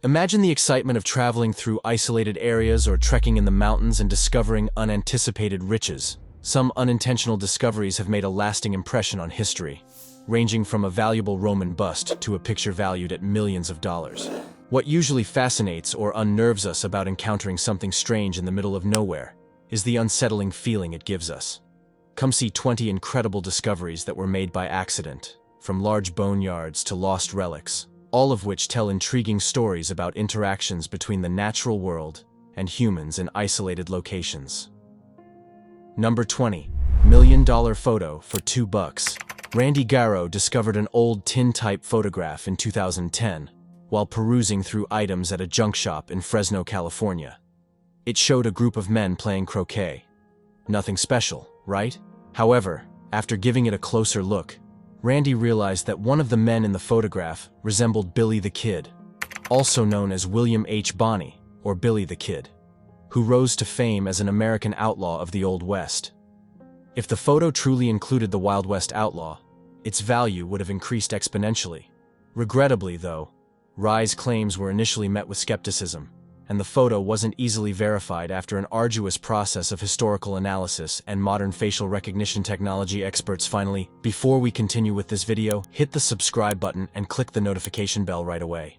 Imagine the excitement of traveling through isolated areas or trekking in the mountains and discovering unanticipated riches. Some unintentional discoveries have made a lasting impression on history, ranging from a valuable Roman bust to a picture valued at millions of dollars. What usually fascinates or unnerves us about encountering something strange in the middle of nowhere is the unsettling feeling it gives us. Come see 20 incredible discoveries that were made by accident, from large boneyards to lost relics, all of which tell intriguing stories about interactions between the natural world and humans in isolated locations. Number 20. $1 million photo for $2. Randy Garrow discovered an old tin-type photograph in 2010 while perusing through items at a junk shop in Fresno, California. It showed a group of men playing croquet. Nothing special, right? However, after giving it a closer look, Randy realized that one of the men in the photograph resembled Billy the Kid, also known as William H. Bonney, or Billy the Kid, who rose to fame as an American outlaw of the Old West. If the photo truly included the Wild West outlaw, its value would have increased exponentially. Regrettably, though, Rye's claims were initially met with skepticism, and the photo wasn't easily verified after an arduous process of historical analysis and modern facial recognition technology experts. Finally, before we continue with this video, hit the subscribe button and click the notification bell right away.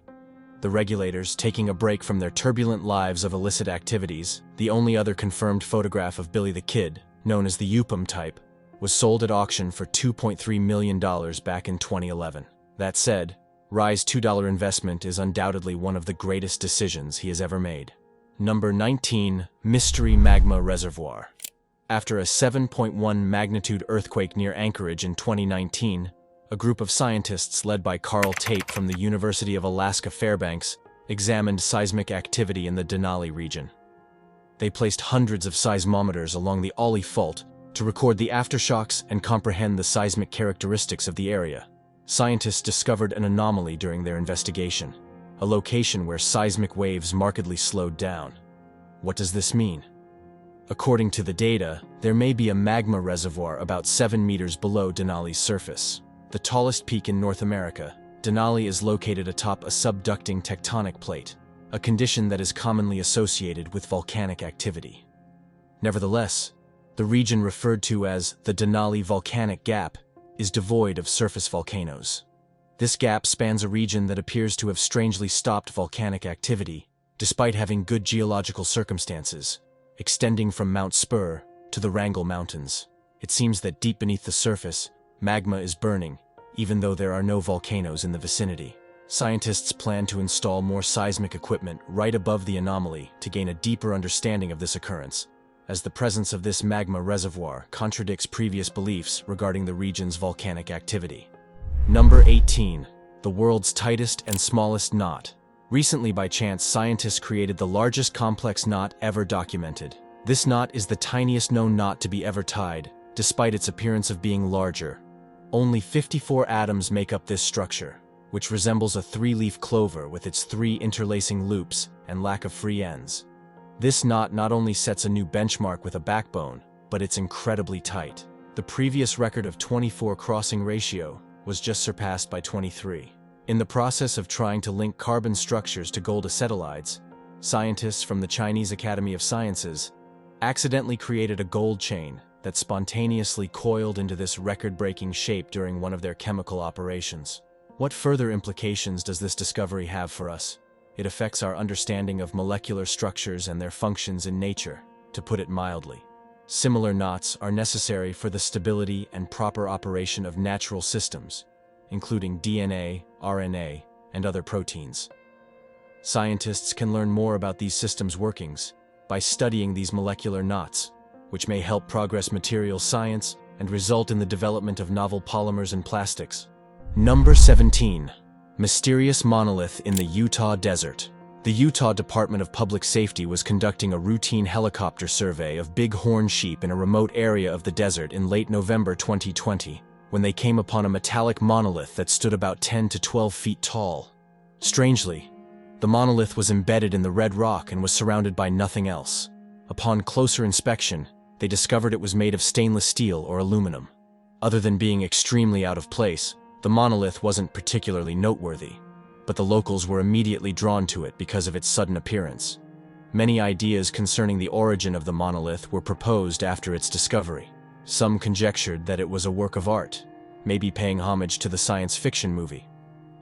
The regulators, taking a break from their turbulent lives of illicit activities, the only other confirmed photograph of Billy the Kid, known as the Upum type, was sold at auction for $2.3 million back in 2011. That said, Rye's $2 investment is undoubtedly one of the greatest decisions he has ever made. Number 19. Mystery Magma Reservoir. After a 7.1 magnitude earthquake near Anchorage in 2019, a group of scientists led by Carl Tate from the University of Alaska Fairbanks examined seismic activity in the Denali region. They placed hundreds of seismometers along the Ollie Fault to record the aftershocks and comprehend the seismic characteristics of the area. Scientists discovered an anomaly during their investigation, a location where seismic waves markedly slowed down. What does this mean? According to the data, there may be a magma reservoir about 7 meters below Denali's surface. The tallest peak in North America, Denali is located atop a subducting tectonic plate, a condition that is commonly associated with volcanic activity. Nevertheless, the region referred to as the Denali Volcanic Gap is devoid of surface volcanoes. This gap spans a region that appears to have strangely stopped volcanic activity, despite having good geological circumstances, extending from Mount Spur to the Wrangell Mountains. It seems that deep beneath the surface, magma is burning, even though there are no volcanoes in the vicinity. Scientists plan to install more seismic equipment right above the anomaly to gain a deeper understanding of this occurrence, as the presence of this magma reservoir contradicts previous beliefs regarding the region's volcanic activity. Number 18. The world's tightest and smallest knot. Recently, by chance, scientists created the largest complex knot ever documented. This knot is the tiniest known knot to be ever tied, despite its appearance of being larger. Only 54 atoms make up this structure, which resembles a 3-leaf clover with its 3 interlacing loops and lack of free ends. This knot not only sets a new benchmark with a backbone, but it's incredibly tight. The previous record of 24 crossing ratio was just surpassed by 23. In the process of trying to link carbon structures to gold acetylides, scientists from the Chinese Academy of Sciences accidentally created a gold chain that spontaneously coiled into this record-breaking shape during one of their chemical operations. What further implications does this discovery have for us? It affects our understanding of molecular structures and their functions in nature, to put it mildly. Similar knots are necessary for the stability and proper operation of natural systems, including DNA, RNA, and other proteins. Scientists can learn more about these systems' workings by studying these molecular knots, which may help progress materials science and result in the development of novel polymers and plastics. Number 17. Mysterious monolith in the Utah desert. The Utah Department of Public Safety was conducting a routine helicopter survey of bighorn sheep in a remote area of the desert in late November 2020, when they came upon a metallic monolith that stood about 10 to 12 feet tall. Strangely, the monolith was embedded in the red rock and was surrounded by nothing else. Upon closer inspection, they discovered it was made of stainless steel or aluminum. Other than being extremely out of place, the monolith wasn't particularly noteworthy. but the locals were immediately drawn to it because of its sudden appearance. Many ideas concerning the origin of the monolith were proposed after its discovery. Some conjectured that it was a work of art, maybe paying homage to the science fiction movie,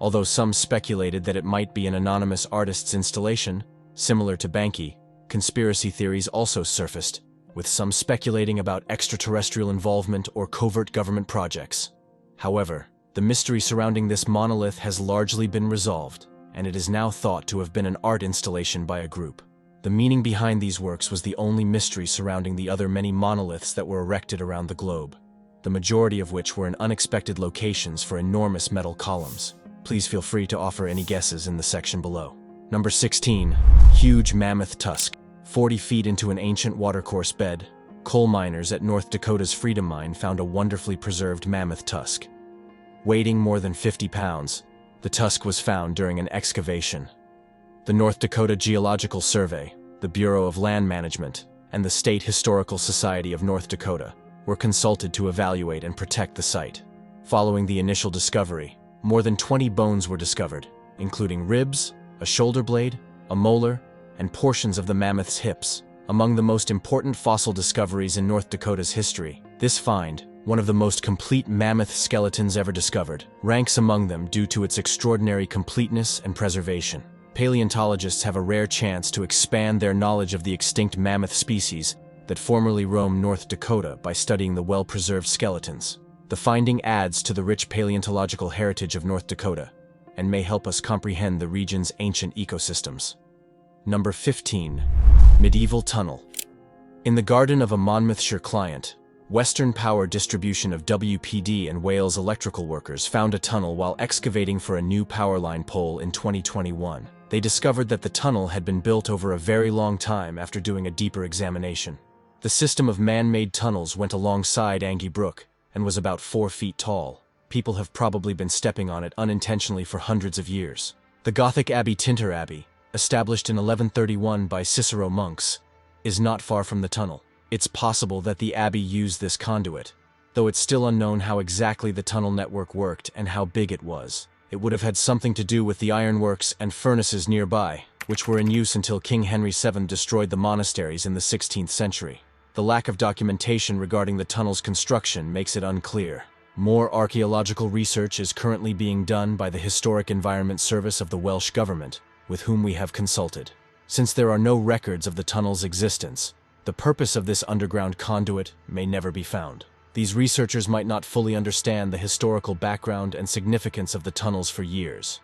although some speculated that it might be an anonymous artist's installation, similar to Banki. Conspiracy theories also surfaced, with some speculating about extraterrestrial involvement or covert government projects. However, the mystery surrounding this monolith has largely been resolved, and it is now thought to have been an art installation by a group. The meaning behind these works was the only mystery surrounding the other many monoliths that were erected around the globe, the majority of which were in unexpected locations for enormous metal columns. Please feel free to offer any guesses in the section below. Number 16. Huge Mammoth Tusk. 40 feet into an ancient watercourse bed, coal miners at North Dakota's Freedom Mine found a wonderfully preserved mammoth tusk. Weighing more than 50 pounds, the tusk was found during an excavation. The North Dakota Geological Survey, the Bureau of Land Management, and the State Historical Society of North Dakota were consulted to evaluate and protect the site. Following the initial discovery, more than 20 bones were discovered, including ribs, a shoulder blade, a molar, and portions of the mammoth's hips. Among the most important fossil discoveries in North Dakota's history, this find, one of the most complete mammoth skeletons ever discovered, ranks among them due to its extraordinary completeness and preservation. Paleontologists have a rare chance to expand their knowledge of the extinct mammoth species that formerly roamed North Dakota by studying the well-preserved skeletons. The finding adds to the rich paleontological heritage of North Dakota and may help us comprehend the region's ancient ecosystems. Number 15. Medieval Tunnel. In the garden of a Monmouthshire client, Western Power Distribution of WPD and Wales electrical workers found a tunnel while excavating for a new power line pole in 2021. They discovered that the tunnel had been built over a very long time after doing a deeper examination. The system of man-made tunnels went alongside Angie Brook and was about 4 feet tall. People have probably been stepping on it unintentionally for hundreds of years. The Gothic Abbey Tinter Abbey, established in 1131 by Cicero monks, is not far from the tunnel. It's possible that the abbey used this conduit, though it's still unknown how exactly the tunnel network worked and how big it was. It would have had something to do with the ironworks and furnaces nearby, which were in use until King Henry VII destroyed the monasteries in the 16th century. The lack of documentation regarding the tunnel's construction makes it unclear. More archaeological research is currently being done by the Historic Environment Service of the Welsh Government, with whom we have consulted. Since there are no records of the tunnel's existence, the purpose of this underground conduit may never be found. These researchers might not fully understand the historical background and significance of the tunnels for years.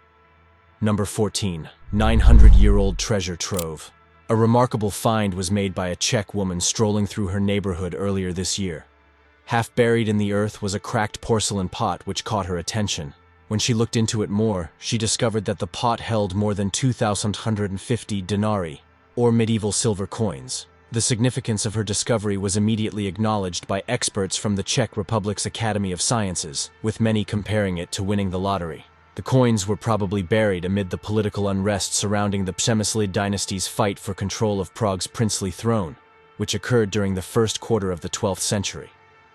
Number 14. 900-year-old treasure trove. A remarkable find was made by a Czech woman strolling through her neighborhood earlier this year. Half buried in the earth was a cracked porcelain pot which caught her attention. When she looked into it more, she discovered that the pot held more than 2,150 denarii, or medieval silver coins. The significance of her discovery was immediately acknowledged by experts from the Czech Republic's Academy of Sciences, with many comparing it to winning the lottery. The coins were probably buried amid the political unrest surrounding the Přemysliv dynasty's fight for control of Prague's princely throne, which occurred during the first quarter of the 12th century.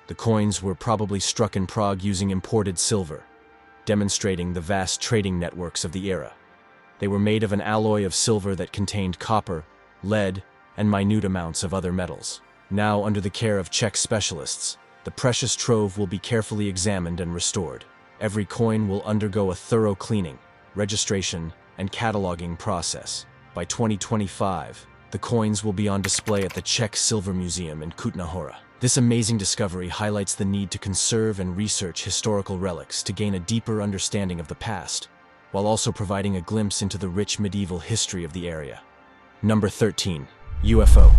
The coins were probably struck in Prague using imported silver, demonstrating the vast trading networks of the era. They were made of an alloy of silver that contained copper, lead, and minute amounts of other metals. Now, under the care of Czech specialists, the precious trove will be carefully examined and restored. Every coin will undergo a thorough cleaning, registration, and cataloging process. By 2025, the coins will be on display at the Czech Silver Museum in Kutná Hora. This amazing discovery highlights the need to conserve and research historical relics to gain a deeper understanding of the past, while also providing a glimpse into the rich medieval history of the area. Number 13. UFO.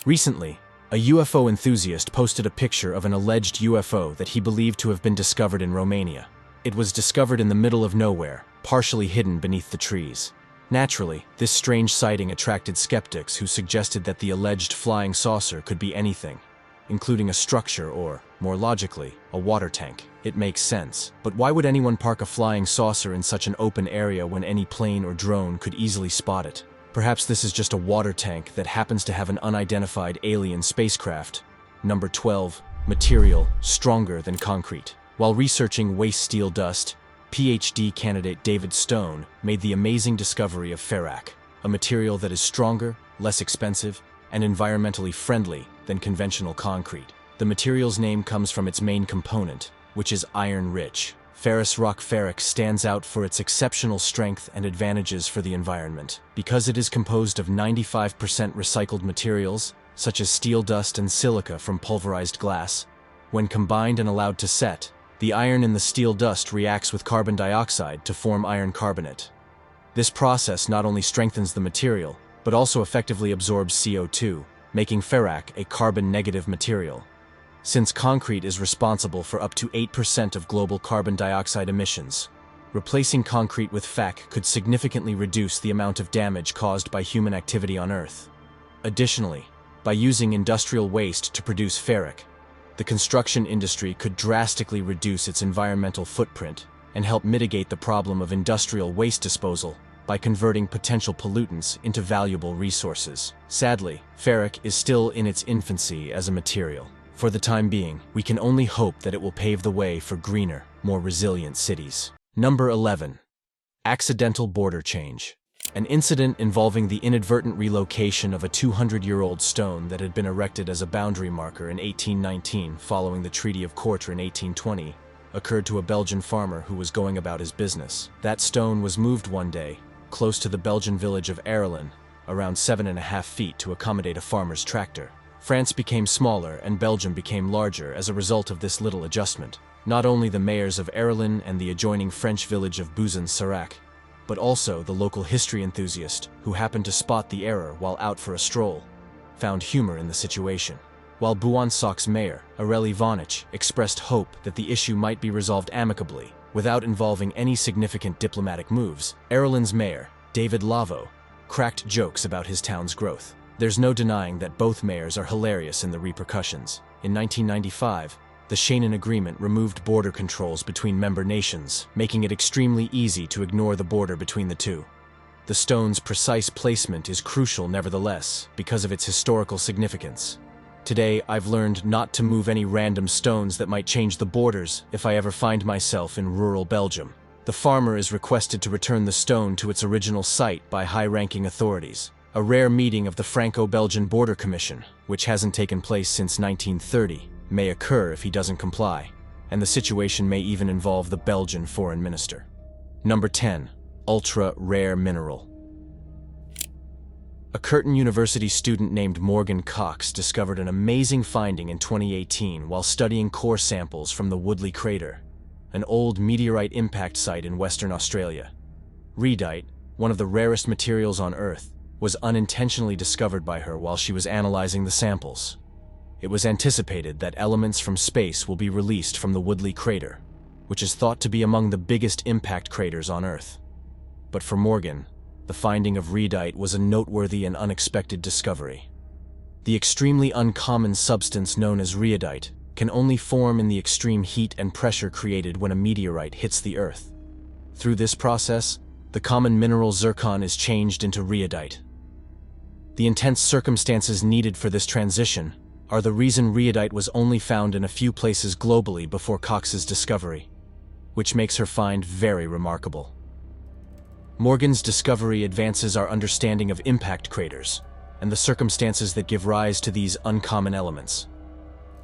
Recently, a UFO enthusiast posted a picture of an alleged UFO that he believed to have been discovered in Romania. It was discovered in the middle of nowhere, partially hidden beneath the trees. Naturally, this strange sighting attracted skeptics who suggested that the alleged flying saucer could be anything, including a structure or, more logically, a water tank. It makes sense. But why would anyone park a flying saucer in such an open area when any plane or drone could easily spot it? Perhaps this is just a water tank that happens to have an unidentified alien spacecraft. Number 12. Material stronger than concrete. While researching waste steel dust, PhD candidate David Stone made the amazing discovery of ferrac, a material that is stronger, less expensive, and environmentally friendly than conventional concrete. The material's name comes from its main component, which is iron-rich. Ferrous rock ferric stands out for its exceptional strength and advantages for the environment. Because it is composed of 95% recycled materials, such as steel dust and silica from pulverized glass, when combined and allowed to set, the iron in the steel dust reacts with carbon dioxide to form iron carbonate. This process not only strengthens the material, but also effectively absorbs CO2, making ferrac a carbon-negative material. Since concrete is responsible for up to 8% of global carbon dioxide emissions, replacing concrete with FAC could significantly reduce the amount of damage caused by human activity on Earth. Additionally, by using industrial waste to produce ferric, the construction industry could drastically reduce its environmental footprint and help mitigate the problem of industrial waste disposal by converting potential pollutants into valuable resources. Sadly, ferric is still in its infancy as a material. For the time being, we can only hope that it will pave the way for greener, more resilient cities. Number 11. Accidental border change. An incident involving the inadvertent relocation of a 200-year-old stone that had been erected as a boundary marker in 1819 following the Treaty of Courtrai in 1820 occurred to a Belgian farmer who was going about his business. That stone was moved one day, close to the Belgian village of Erlen, around 7.5 feet to accommodate a farmer's tractor. France became smaller and Belgium became larger as a result of this little adjustment. Not only the mayors of Erlen and the adjoining French village of Buzan-Sarac, but also the local history enthusiast who happened to spot the error while out for a stroll, found humor in the situation. While Buansak's mayor, Aurélie Vonich, expressed hope that the issue might be resolved amicably, without involving any significant diplomatic moves, Erlen's mayor, David Lavo, cracked jokes about his town's growth. There's no denying that both mayors are hilarious in the repercussions. In 1995, the Schengen Agreement removed border controls between member nations, making it extremely easy to ignore the border between the two. The stone's precise placement is crucial nevertheless, because of its historical significance. Today, I've learned not to move any random stones that might change the borders if I ever find myself in rural Belgium. The farmer is requested to return the stone to its original site by high-ranking authorities. A rare meeting of the Franco-Belgian Border Commission, which hasn't taken place since 1930, may occur if he doesn't comply, and the situation may even involve the Belgian foreign minister. Number 10. Ultra-rare mineral. A Curtin University student named Morgan Cox discovered an amazing finding in 2018 while studying core samples from the Woodley crater, an old meteorite impact site in Western Australia. Rhyolite, one of the rarest materials on Earth, was unintentionally discovered by her while she was analyzing the samples. It was anticipated that elements from space will be released from the Woodley crater, which is thought to be among the biggest impact craters on Earth. But for Morgan, the finding of rhyolite was a noteworthy and unexpected discovery. The extremely uncommon substance known as rhyolite can only form in the extreme heat and pressure created when a meteorite hits the Earth. Through this process, the common mineral zircon is changed into rhyolite. The intense circumstances needed for this transition are the reason rhyolite was only found in a few places globally before Cox's discovery, which makes her find very remarkable. Morgan's discovery advances our understanding of impact craters and the circumstances that give rise to these uncommon elements.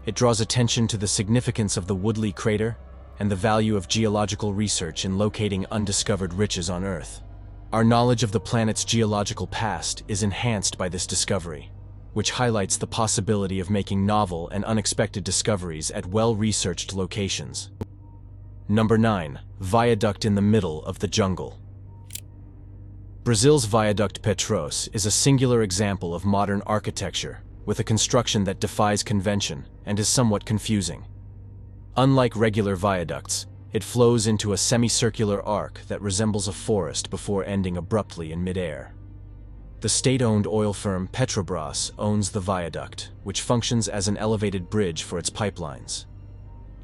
It draws attention to the significance of the Woodley crater and the value of geological research in locating undiscovered riches on Earth. Our knowledge of the planet's geological past is enhanced by this discovery, which highlights the possibility of making novel and unexpected discoveries at well-researched locations. Number 9. Viaduct in the middle of the jungle. Brazil's Viaduct Petro is a singular example of modern architecture, with a construction that defies convention and is somewhat confusing. Unlike regular viaducts, it flows into a semicircular arc that resembles a forest before ending abruptly in midair. The state-owned oil firm Petrobras owns the viaduct, which functions as an elevated bridge for its pipelines.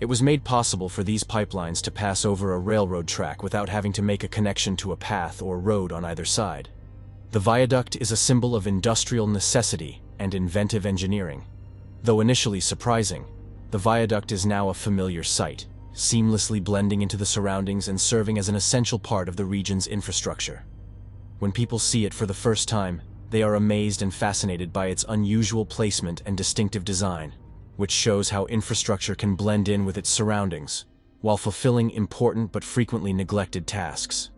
It was made possible for these pipelines to pass over a railroad track without having to make a connection to a path or road on either side. The viaduct is a symbol of industrial necessity and inventive engineering. Though initially surprising, the viaduct is now a familiar sight. seamlessly blending into the surroundings and serving as an essential part of the region's infrastructure. When people see it for the first time, they are amazed and fascinated by its unusual placement and distinctive design, which shows how infrastructure can blend in with its surroundings, while fulfilling important but frequently neglected tasks.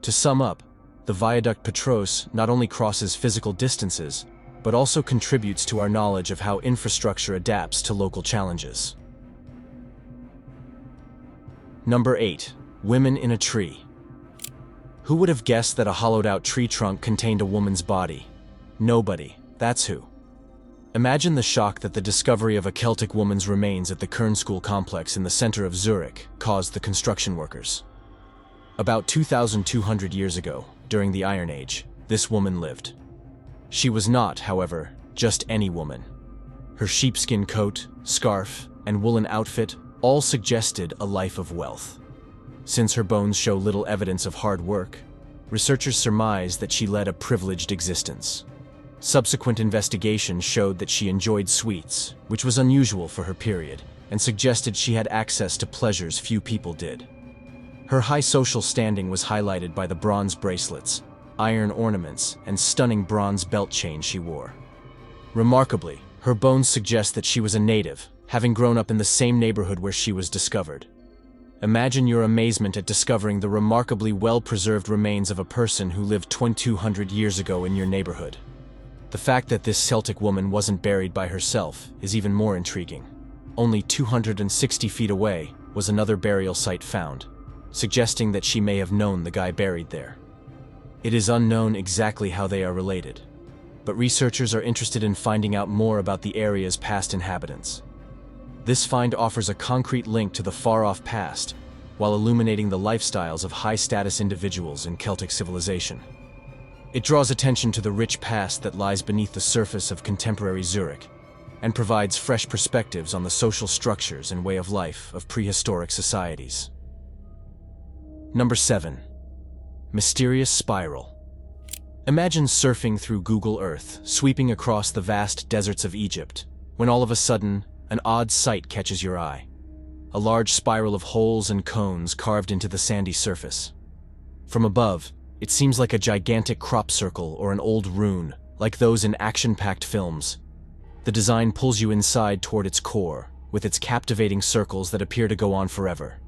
To sum up, the Viaduct Petro not only crosses physical distances, but also contributes to our knowledge of how infrastructure adapts to local challenges. Number 8. Women in a tree. Who would have guessed that a hollowed-out tree trunk contained a woman's body? Nobody. That's who. Imagine the shock that the discovery of a Celtic woman's remains at the Kern School complex in the center of Zurich caused the construction workers. About 2,200 years ago, during the Iron Age, this woman lived. She was not, however, just any woman. Her sheepskin coat, scarf, and woolen outfit all suggested a life of wealth. Since her bones show little evidence of hard work, researchers surmise that she led a privileged existence. Subsequent investigation showed that she enjoyed sweets, which was unusual for her period, and suggested she had access to pleasures few people did. Her high social standing was highlighted by the bronze bracelets, iron ornaments, and stunning bronze belt chain she wore. Remarkably, her bones suggest that she was a native, having grown up in the same neighborhood where she was discovered. Imagine your amazement at discovering the remarkably well-preserved remains of a person who lived 2,200 years ago in your neighborhood. The fact that this Celtic woman wasn't buried by herself is even more intriguing. Only 260 feet away was another burial site found, suggesting that she may have known the guy buried there. It is unknown exactly how they are related, but researchers are interested in finding out more about the area's past inhabitants. This find offers a concrete link to the far-off past, while illuminating the lifestyles of high-status individuals in Celtic civilization. It draws attention to the rich past that lies beneath the surface of contemporary Zurich, and provides fresh perspectives on the social structures and way of life of prehistoric societies. Number 7. Mysterious Spiral. Imagine surfing through Google Earth, sweeping across the vast deserts of Egypt, when all of a sudden, an odd sight catches your eye. A large spiral of holes and cones carved into the sandy surface. From above, it seems like a gigantic crop circle or an old rune, like those in action-packed films. The design pulls you inside toward its core, with its captivating circles that appear to go on forever,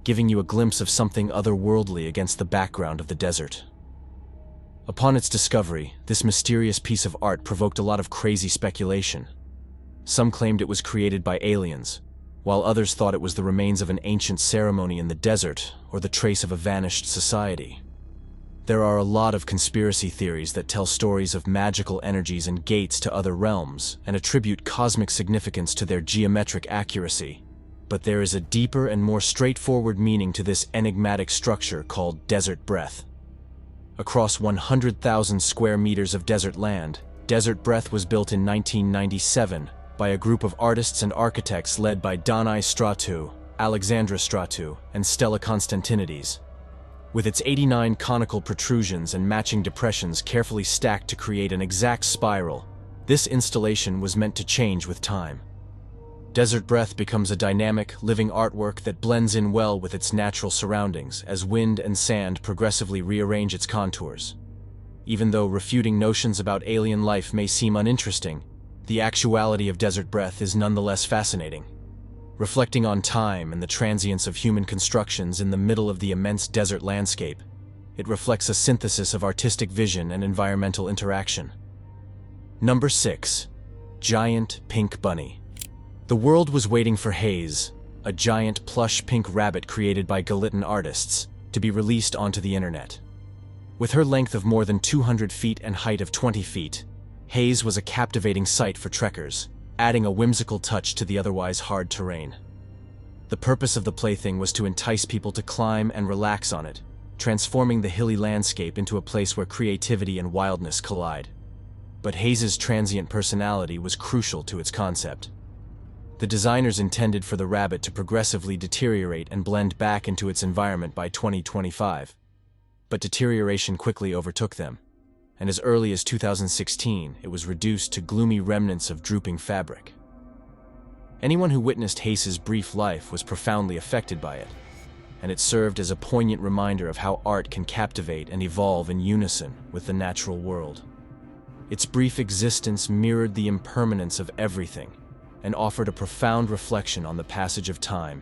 giving you a glimpse of something otherworldly against the background of the desert. Upon its discovery, this mysterious piece of art provoked a lot of crazy speculation. Some claimed it was created by aliens, while others thought it was the remains of an ancient ceremony in the desert or the trace of a vanished society. There are a lot of conspiracy theories that tell stories of magical energies and gates to other realms and attribute cosmic significance to their geometric accuracy. But there is a deeper and more straightforward meaning to this enigmatic structure called desert breath. Across 100,000 square meters of desert land, Desert Breath was built in 1997 by a group of artists and architects led by Donai Stratu, Alexandra Stratu, and Stella Constantinides. With its 89 conical protrusions and matching depressions carefully stacked to create an exact spiral, this installation was meant to change with time. Desert Breath becomes a dynamic, living artwork that blends in well with its natural surroundings as wind and sand progressively rearrange its contours. Even though refuting notions about alien life may seem uninteresting, the actuality of Desert Breath is nonetheless fascinating. Reflecting on time and the transience of human constructions in the middle of the immense desert landscape, it reflects a synthesis of artistic vision and environmental interaction. Number 6. Giant Pink Bunny. The world was waiting for Haze, a giant plush pink rabbit created by Galitan artists, to be released onto the internet. With her length of more than 200 feet and height of 20 feet, Haze was a captivating sight for trekkers, adding a whimsical touch to the otherwise hard terrain. The purpose of the plaything was to entice people to climb and relax on it, transforming the hilly landscape into a place where creativity and wildness collide. But Haze's transient personality was crucial to its concept. The designers intended for the rabbit to progressively deteriorate and blend back into its environment by 2025. But deterioration quickly overtook them, and as early as 2016, it was reduced to gloomy remnants of drooping fabric. Anyone who witnessed Hayes's brief life was profoundly affected by it, and it served as a poignant reminder of how art can captivate and evolve in unison with the natural world. Its brief existence mirrored the impermanence of everything and offered a profound reflection on the passage of time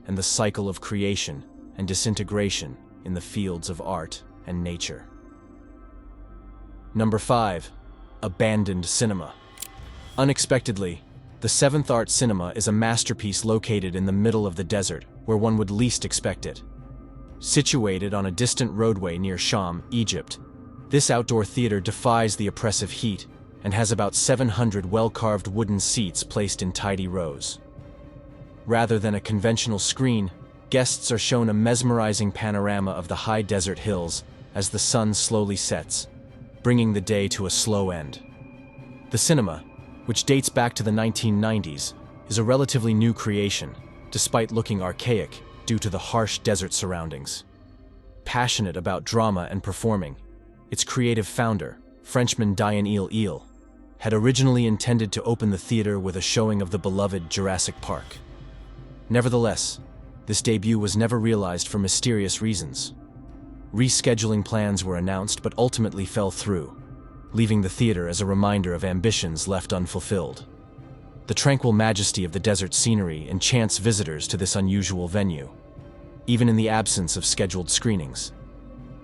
and the cycle of creation and disintegration in the fields of art and nature. Number 5. Abandoned Cinema. Unexpectedly, the Seventh Art Cinema is a masterpiece located in the middle of the desert, where one would least expect it. Situated on a distant roadway near Sham, Egypt, this outdoor theater defies the oppressive heat and has about 700 well-carved wooden seats placed in tidy rows. Rather than a conventional screen, guests are shown a mesmerizing panorama of the high desert hills as the sun slowly sets, bringing the day to a slow end. The cinema, which dates back to the 1990s, is a relatively new creation, despite looking archaic due to the harsh desert surroundings. Passionate about drama and performing, its creative founder, Frenchman Daniel Eel, had originally intended to open the theater with a showing of the beloved Jurassic Park. Nevertheless, this debut was never realized for mysterious reasons. Rescheduling plans were announced but ultimately fell through, leaving the theater as a reminder of ambitions left unfulfilled. The tranquil majesty of the desert scenery enchants visitors to this unusual venue, even in the absence of scheduled screenings.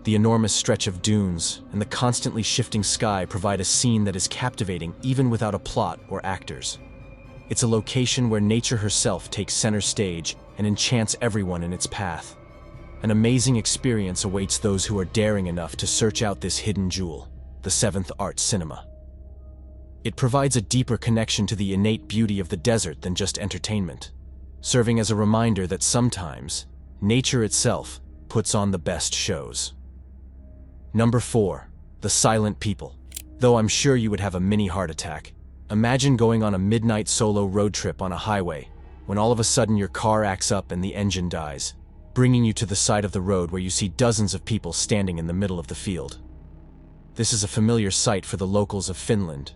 The enormous stretch of dunes and the constantly shifting sky provide a scene that is captivating even without a plot or actors. It's a location where nature herself takes center stage and enchants everyone in its path. An amazing experience awaits those who are daring enough to search out this hidden jewel, the Seventh Art Cinema. It provides a deeper connection to the innate beauty of the desert than just entertainment, serving as a reminder that sometimes nature itself puts on the best shows. Number 4. The Silent People. Though I'm sure you would have a mini heart attack, imagine going on a midnight solo road trip on a highway when all of a sudden your car acts up and the engine dies, bringing you to the side of the road where you see dozens of people standing in the middle of the field. This is a familiar sight for the locals of Finland,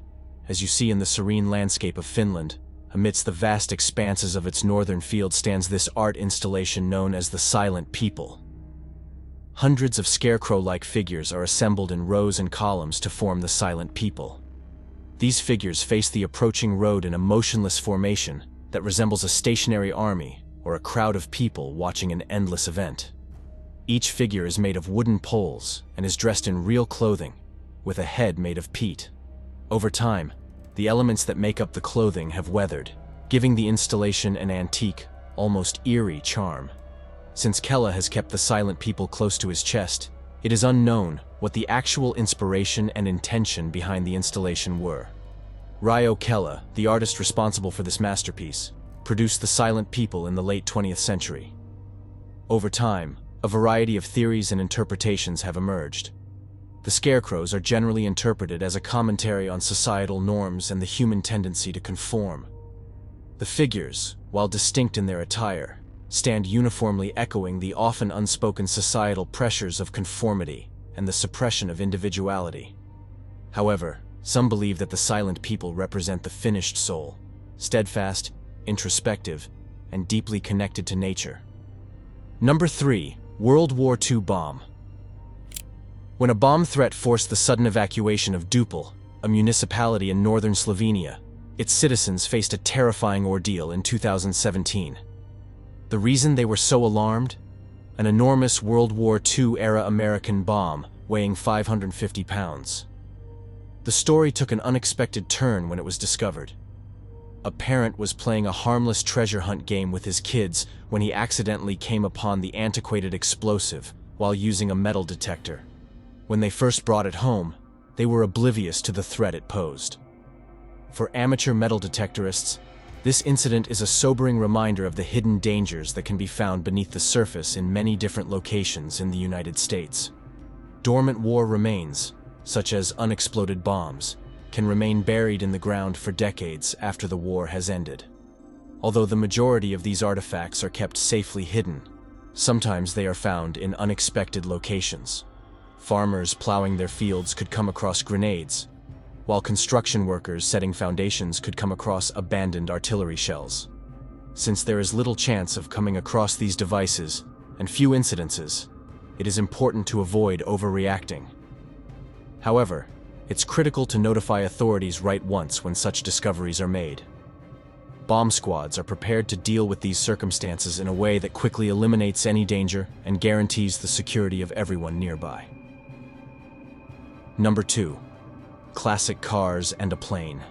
as you see in the serene landscape of Finland. Amidst the vast expanses of its northern field stands this art installation known as the Silent People. Hundreds of scarecrow-like figures are assembled in rows and columns to form the Silent People. These figures face the approaching road in a motionless formation that resembles a stationary army or a crowd of people watching an endless event. Each figure is made of wooden poles and is dressed in real clothing, with a head made of peat. Over time, the elements that make up the clothing have weathered, giving the installation an antique, almost eerie charm. Since Kella has kept the Silent People close to his chest, it is unknown what the actual inspiration and intention behind the installation were. Ryo Kella, the artist responsible for this masterpiece, produced the Silent People in the late 20th century. Over time, a variety of theories and interpretations have emerged. The scarecrows are generally interpreted as a commentary on societal norms and the human tendency to conform. The figures, while distinct in their attire, stand uniformly echoing the often unspoken societal pressures of conformity and the suppression of individuality. However, some believe that the Silent People represent the finished soul, steadfast, introspective, and deeply connected to nature. Number 3. World War II Bomb. When a bomb threat forced the sudden evacuation of Dupel, a municipality in northern Slovenia, its citizens faced a terrifying ordeal in 2017. The reason they were so alarmed? An enormous World War II-era American bomb weighing 550 pounds. The story took an unexpected turn when it was discovered. A parent was playing a harmless treasure hunt game with his kids when he accidentally came upon the antiquated explosive while using a metal detector. When they first brought it home, they were oblivious to the threat it posed. For amateur metal detectorists, this incident is a sobering reminder of the hidden dangers that can be found beneath the surface in many different locations in the United States. Dormant war remains, such as unexploded bombs, can remain buried in the ground for decades after the war has ended. Although the majority of these artifacts are kept safely hidden, sometimes they are found in unexpected locations. Farmers plowing their fields could come across grenades, while construction workers setting foundations could come across abandoned artillery shells. Since there is little chance of coming across these devices and few incidences, it is important to avoid overreacting. However, it's critical to notify authorities right once when such discoveries are made. Bomb squads are prepared to deal with these circumstances in a way that quickly eliminates any danger and guarantees the security of everyone nearby. Number 2. Classic cars and a plane.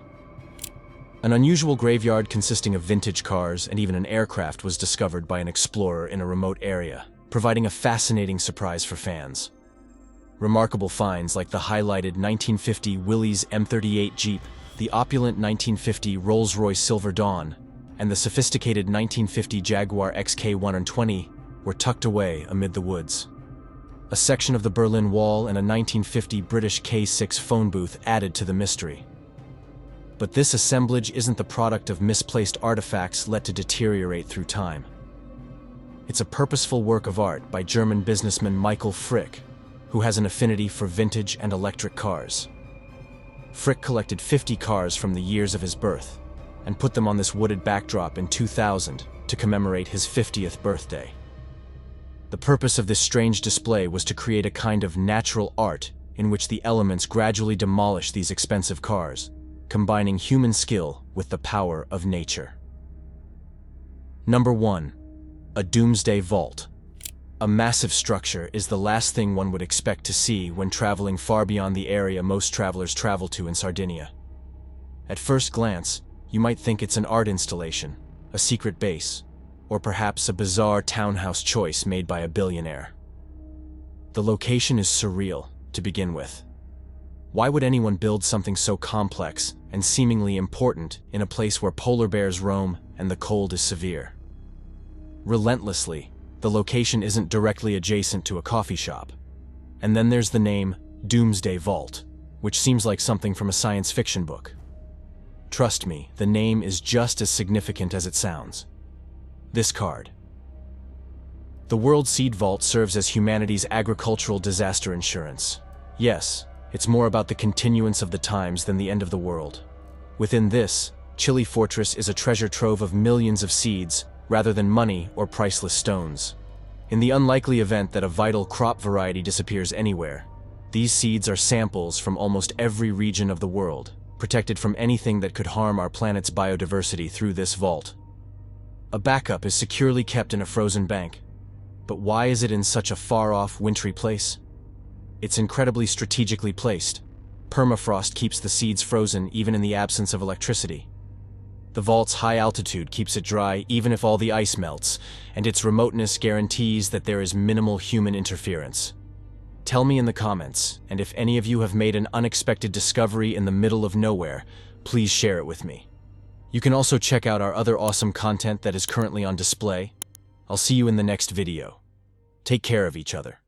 An unusual graveyard consisting of vintage cars and even an aircraft was discovered by an explorer in a remote area, providing a fascinating surprise for fans. Remarkable finds like the highlighted 1950 Willys M38 Jeep, the opulent 1950 Rolls-Royce Silver Dawn, and the sophisticated 1950 Jaguar XK120 were tucked away amid the woods. A section of the Berlin Wall and a 1950 British K6 phone booth added to the mystery. But this assemblage isn't the product of misplaced artifacts let to deteriorate through time. It's a purposeful work of art by German businessman Michael Frick, who has an affinity for vintage and electric cars. Frick collected 50 cars from the years of his birth and put them on this wooded backdrop in 2000 to commemorate his 50th birthday. The purpose of this strange display was to create a kind of natural art in which the elements gradually demolish these expensive cars, combining human skill with the power of nature. Number 1. A Doomsday Vault. A massive structure is the last thing one would expect to see when traveling far beyond the area most travelers travel to in Sardinia. At first glance, you might think it's an art installation, a secret base, or perhaps a bizarre townhouse choice made by a billionaire. The location is surreal, to begin with. Why would anyone build something so complex and seemingly important in a place where polar bears roam and the cold is severe? Relentlessly, the location isn't directly adjacent to a coffee shop. And then there's the name Doomsday Vault, which seems like something from a science fiction book. Trust me, the name is just as significant as it sounds. This card. The World Seed Vault serves as humanity's agricultural disaster insurance. Yes, it's more about the continuance of the times than the end of the world. Within this, Chile Fortress is a treasure trove of millions of seeds, rather than money or priceless stones. In the unlikely event that a vital crop variety disappears anywhere, these seeds are samples from almost every region of the world, protected from anything that could harm our planet's biodiversity through this vault. A backup is securely kept in a frozen bank. But why is it in such a far-off, wintry place? It's incredibly strategically placed. Permafrost keeps the seeds frozen even in the absence of electricity. The vault's high altitude keeps it dry even if all the ice melts, and its remoteness guarantees that there is minimal human interference. Tell me in the comments, and if any of you have made an unexpected discovery in the middle of nowhere, please share it with me. You can also check out our other awesome content that is currently on display. I'll see you in the next video. Take care of each other.